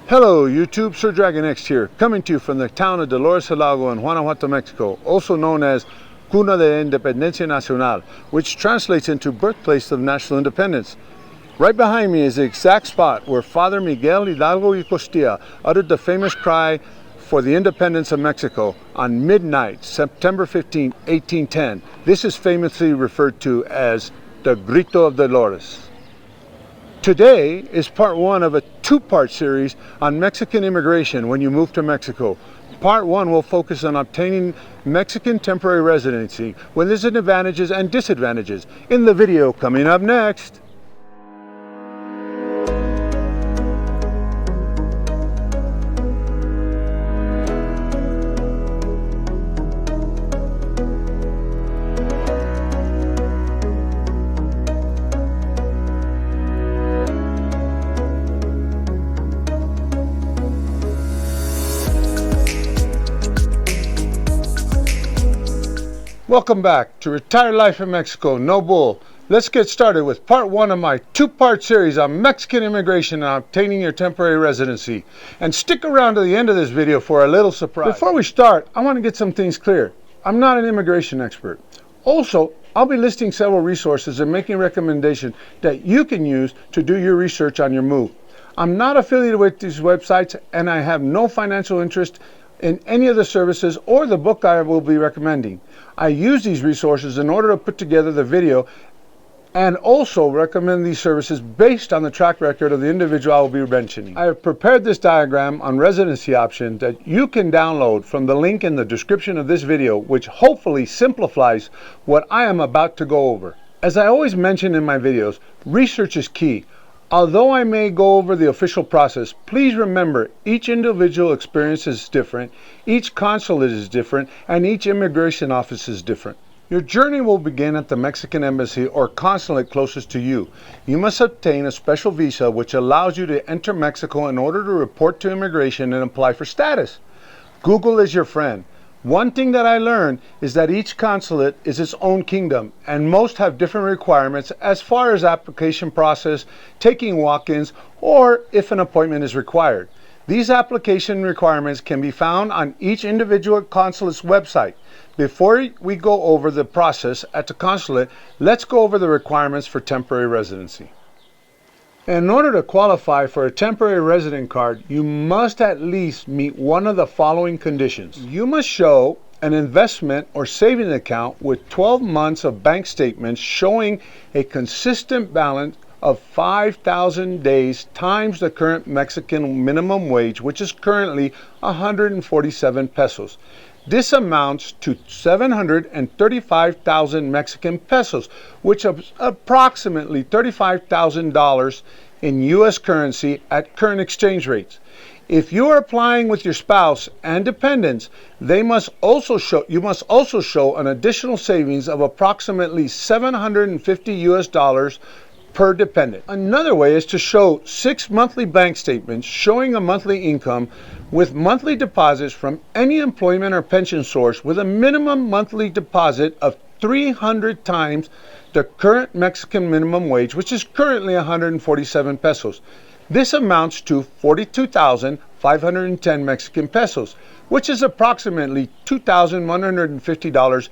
Hello YouTube, Sir Dragon X here, coming to you from the town of Dolores Hidalgo in Guanajuato, Mexico, also known as Cuna de Independencia Nacional, which translates into birthplace of national independence. Right behind me is the exact spot where Father Miguel Hidalgo y Costilla uttered the famous cry for the independence of Mexico on midnight, September 15, 1810. This is famously referred to as the Grito of Dolores. Today is part one of a two-part series on Mexican immigration when you move to Mexico. Part one will focus on obtaining Mexican temporary residency with its advantages and disadvantages in the video coming up next. Welcome back to Retired Life in Mexico, No Bull. Let's get started with part one of my two-part series on Mexican immigration and obtaining your temporary residency. And stick around to the end of this video for a little surprise. Before we start, I want to get some things clear. I'm not an immigration expert. Also, I'll be listing several resources and making recommendations that you can use to do your research on your move. I'm not affiliated with these websites and I have no financial interest in any of the services or the book I will be recommending. I use these resources in order to put together the video and also recommend these services based on the track record of the individual I will be mentioning. I have prepared this diagram on residency option that you can download from the link in the description of this video, which hopefully simplifies what I am about to go over. As I always mention in my videos, research is key. Although I may go over the official process, please remember each individual experience is different, each consulate is different, and each immigration office is different. Your journey will begin at the Mexican embassy or consulate closest to you. You must obtain a special visa which allows you to enter Mexico in order to report to immigration and apply for status. Google is your friend. One thing that I learned is that each consulate is its own kingdom and most have different requirements as far as application process, taking walk-ins, or if an appointment is required. These application requirements can be found on each individual consulate's website. Before we go over the process at the consulate, let's go over the requirements for temporary residency. In order to qualify for a temporary resident card, you must at least meet one of the following conditions. You must show an investment or savings account with 12 months of bank statements showing a consistent balance of 5,000 days times the current Mexican minimum wage, which is currently 147 pesos. This amounts to 735,000 Mexican pesos, which is approximately $35,000 in U.S. currency at current exchange rates. If you are applying with your spouse and dependents, you must also show an additional savings of approximately $750 US per dependent. Another way is to show 6 monthly bank statements showing a monthly income with monthly deposits from any employment or pension source with a minimum monthly deposit of 300 times the current Mexican minimum wage, which is currently 147 pesos. This amounts to 42,510 Mexican pesos, which is approximately $2,150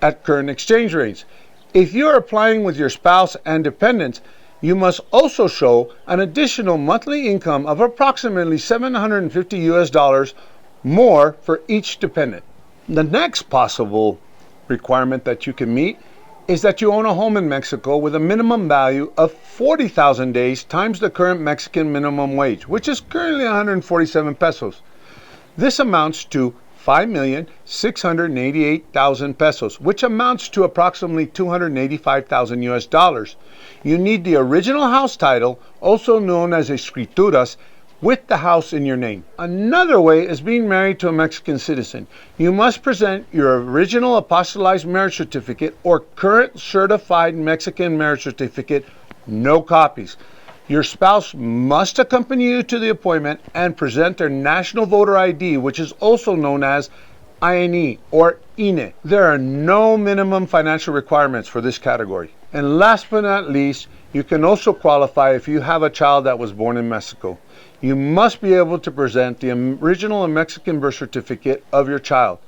at current exchange rates. If you are applying with your spouse and dependents, you must also show an additional monthly income of approximately $750 US more for each dependent. The next possible requirement that you can meet is that you own a home in Mexico with a minimum value of 40,000 days times the current Mexican minimum wage, which is currently 147 pesos. This amounts to 5,688,000 pesos, which amounts to approximately $285,000 US. You need the original house title, also known as escrituras, with the house in your name. Another way is being married to a Mexican citizen. You must present your original apostolized marriage certificate or current certified Mexican marriage certificate, no copies. Your spouse must accompany you to the appointment and present their national voter ID, which is also known as INE or INE. There are no minimum financial requirements for this category. And last but not least, you can also qualify if you have a child that was born in Mexico. You must be able to present the original Mexican birth certificate of your child.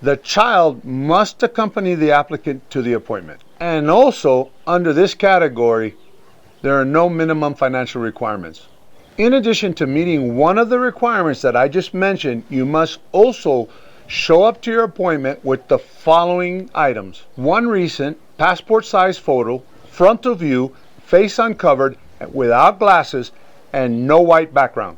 The child must accompany the applicant to the appointment. And also, under this category, there are no minimum financial requirements. In addition to meeting one of the requirements that I just mentioned, you must also show up to your appointment with the following items: one recent passport size photo, frontal view, face uncovered, without glasses, and no white background.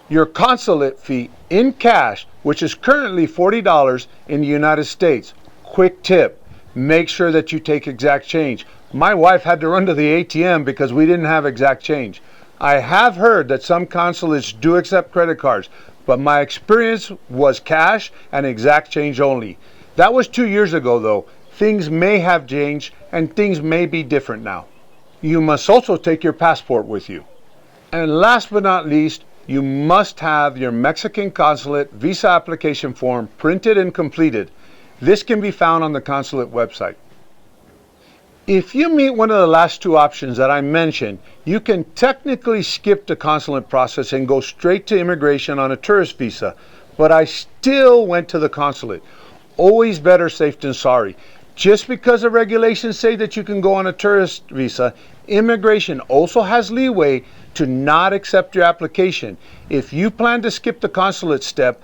Your consulate fee in cash, which is currently $40 in the United States. Quick tip, make sure that you take exact change. My wife had to run to the ATM because we didn't have exact change. I have heard that some consulates do accept credit cards, but my experience was cash and exact change only. That was 2 years ago though. Things may have changed and things may be different now. You must also take your passport with you. And last but not least, you must have your Mexican consulate visa application form printed and completed. This can be found on the consulate website. If you meet one of the last two options that I mentioned, you can technically skip the consulate process and go straight to immigration on a tourist visa, but I still went to the consulate. Always better safe than sorry. Just because the regulations say that you can go on a tourist visa, immigration also has leeway to not accept your application. If you plan to skip the consulate step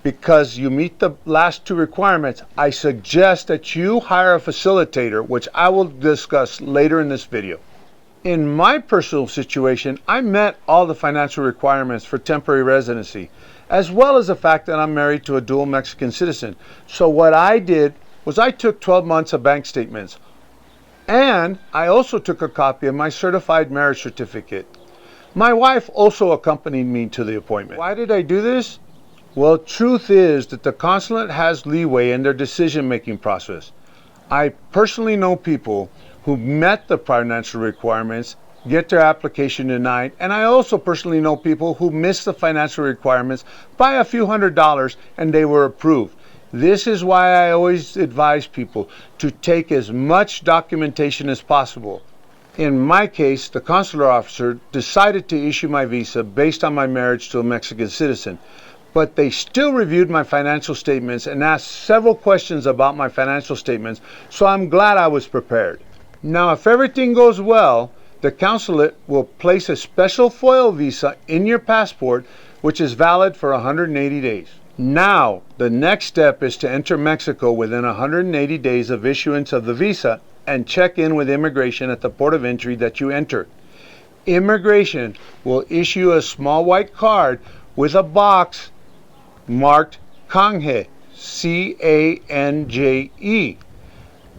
because you meet the last two requirements, I suggest that you hire a facilitator, which I will discuss later in this video. In my personal situation, I met all the financial requirements for temporary residency, as well as the fact that I'm married to a dual Mexican citizen. So what I did was I took 12 months of bank statements, and I also took a copy of my certified marriage certificate. My wife also accompanied me to the appointment. Why did I do this? Well, truth is that the consulate has leeway in their decision-making process. I personally know people who met the financial requirements, get their application denied, and I also personally know people who missed the financial requirements by a few $100s and they were approved. This is why I always advise people to take as much documentation as possible. In my case, the consular officer decided to issue my visa based on my marriage to a Mexican citizen, but they still reviewed my financial statements and asked several questions about my financial statements, so I'm glad I was prepared. Now, if everything goes well, the consulate will place a special foil visa in your passport, which is valid for 180 days. Now, the next step is to enter Mexico within 180 days of issuance of the visa and check in with immigration at the port of entry that you enter. Immigration will issue a small white card with a box marked Canje, C-A-N-J-E.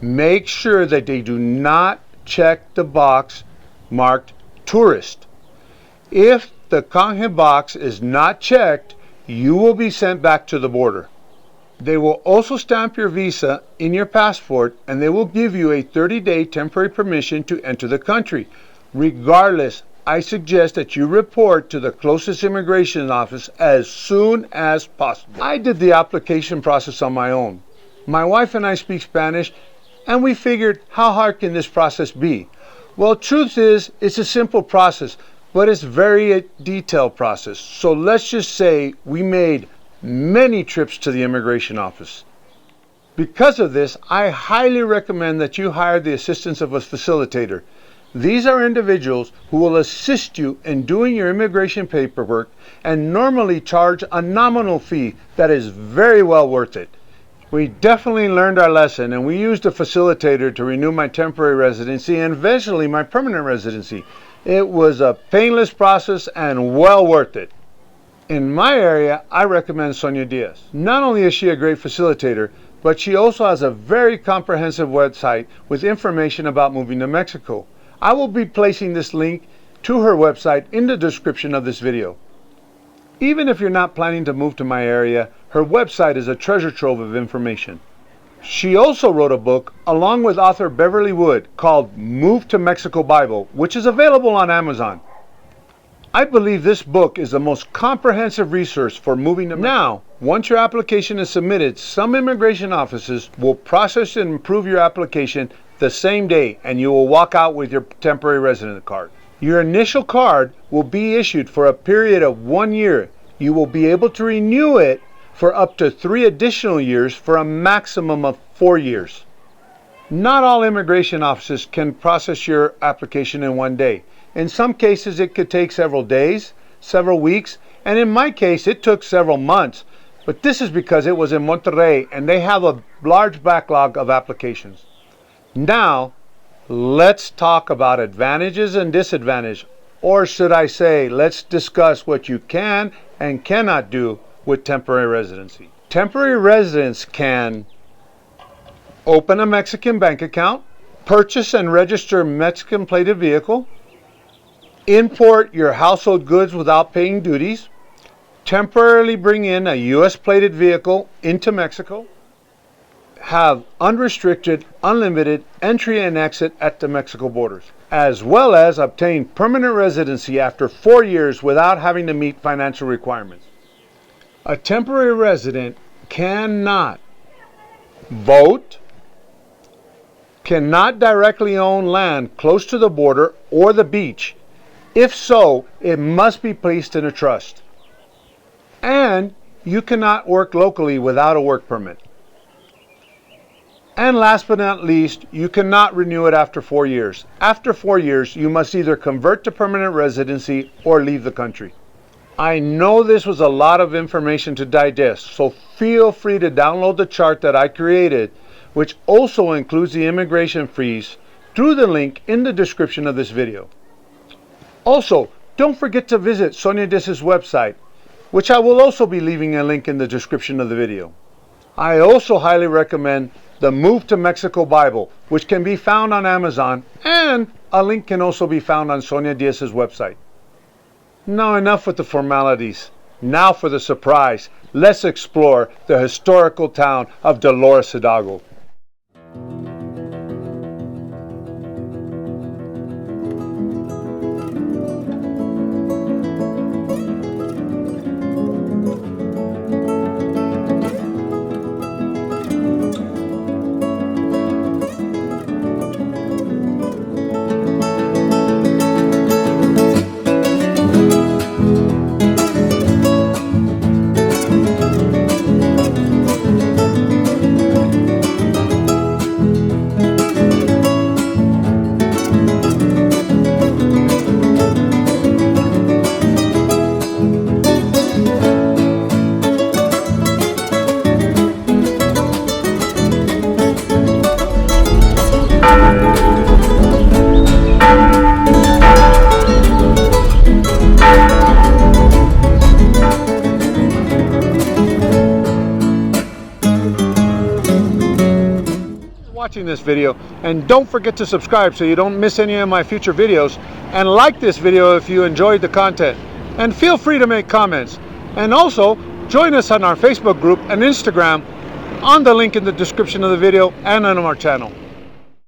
Make sure that they do not check the box marked tourist. If the Canje box is not checked, you will be sent back to the border. They will also stamp your visa in your passport and they will give you a 30-day temporary permission to enter the country. Regardless, I suggest that you report to the closest immigration office as soon as possible. I did the application process on my own. My wife and I speak Spanish, and we figured, how hard can this process be? Well, truth is, it's a simple process, but it's very detailed process. So let's just say we made many trips to the immigration office. Because of this, I highly recommend that you hire the assistance of a facilitator. These are individuals who will assist you in doing your immigration paperwork and normally charge a nominal fee that is very well worth it. We definitely learned our lesson and we used a facilitator to renew my temporary residency and eventually my permanent residency. It was a painless process and well worth it. In my area, I recommend Sonia Diaz. Not only is she a great facilitator, but she also has a very comprehensive website with information about moving to Mexico. I will be placing this link to her website in the description of this video. Even if you're not planning to move to my area, her website is a treasure trove of information. She also wrote a book along with author Beverly Wood called Move to Mexico Bible, which is available on Amazon. I believe this book is the most comprehensive resource for moving to Mexico. Now, once your application is submitted, some immigration offices will process and approve your application the same day and you will walk out with your temporary resident card. Your initial card will be issued for a period of 1 year. You will be able to renew it for up to 3 additional years for a maximum of 4 years. Not all immigration offices can process your application in 1 day. In some cases, it could take several days, several weeks, and in my case, it took several months. But this is because it was in Monterrey and they have a large backlog of applications. Now, let's talk about advantages and disadvantages. Or should I say, let's discuss what you can and cannot do with temporary residency. Temporary residents can open a Mexican bank account, purchase and register a Mexican plated vehicle, import your household goods without paying duties, temporarily bring in a U.S. plated vehicle into Mexico, have unrestricted, unlimited entry and exit at the Mexico borders, as well as obtain permanent residency after 4 years without having to meet financial requirements. A temporary resident cannot vote, cannot directly own land close to the border or the beach. If so, it must be placed in a trust. And you cannot work locally without a work permit. And last but not least, you cannot renew it after 4 years. After 4 years, you must either convert to permanent residency or leave the country. I know this was a lot of information to digest, so feel free to download the chart that I created, which also includes the immigration fees, through the link in the description of this video. Also, don't forget to visit Sonia Diz's website, which I will also be leaving a link in the description of the video. I also highly recommend the Move to Mexico Bible, which can be found on Amazon, and a link can also be found on Sonia Diz's website. Now enough with the formalities. Now for the surprise. Let's explore the historical town of Dolores Hidalgo. Watching this video, and don't forget to subscribe so you don't miss any of my future videos, and like this video if you enjoyed the content, and feel free to make comments, and also join us on our Facebook group and Instagram on the link in the description of the video and on our channel.